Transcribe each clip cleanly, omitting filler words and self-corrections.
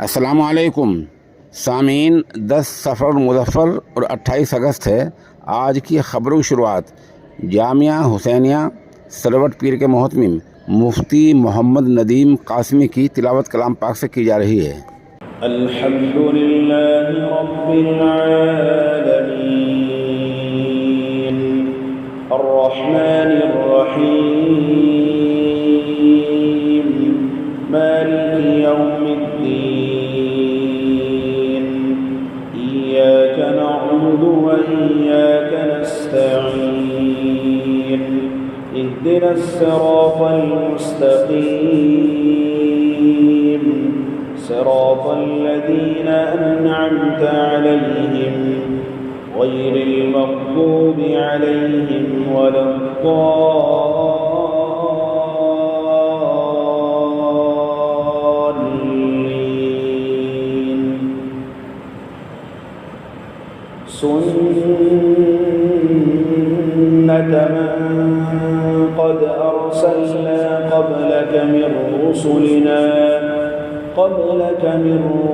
अस्सलामुअलैकुम सामीन। 10 सफ़र मुज़फ़्फ़र और 28 अगस्त है। आज की ख़बरों की शुरुआत जामिया हुसैनिया सरवट पीर के मोहतमिम मुफ्ती मोहम्मद नदीम कासमी की तिलावत कलाम पाक से की जा रही है। अल्हम्दुलिल्लाहि रब्बिल आलमीन अर्रहमानिर रहीम मालिकि यौमिद्दीन इय्याका नअबुदु व इय्याका नस्तईन इहदिनस सिरातल मुस्तक़ीम صراط الذين أنعمت عليهم غير المغضوب عليهم ولا الضالين. سنة من قد أرسلنا قبلك من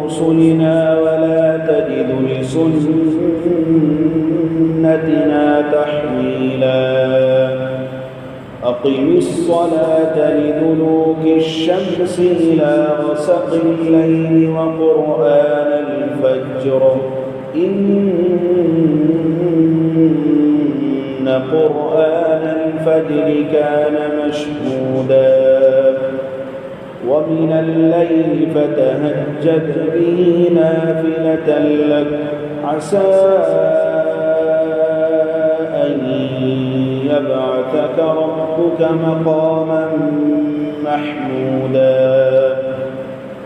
رسلنا ولا تجد لسنتنا تحويلا. أقم الصلاة لدلوك الشمس إلى غسق الليل وقرآن الفجر إن قرآن الفجر كان مشهودا. ومن الليل فتهجد به نافلة لك عسى أن يبعثك ربك مقاما محمودا.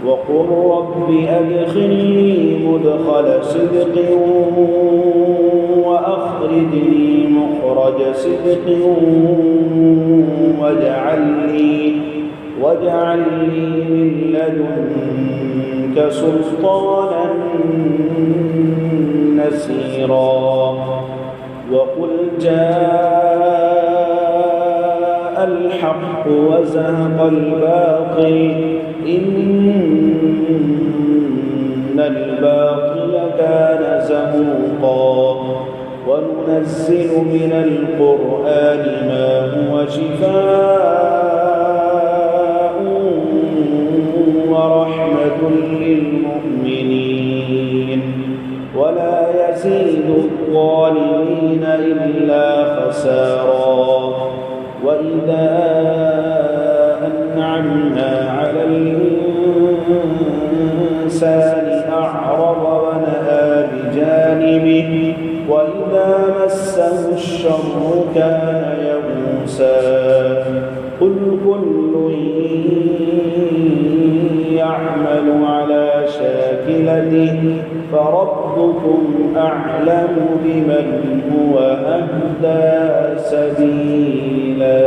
وقل رب أدخلني مدخل صدق وأخرجني مخرج صدق واجعل لي من لدنك سلطانا نصيرا. وقل جاء الحق وزهق الباطل إن الباطل كان زهوقا. وننزل من القرآن ما هو شفاء ورحمة للمؤمنين ولا يزيد الظالمين إلا خسارا. وإذا أنعمنا على الإنسان أعرض ونأى بجانبه وإذا مسه الشر كان يئوسا. قل كل يعمل على شاكلته فربكم أعلم بمن هو أهدى سبيلا.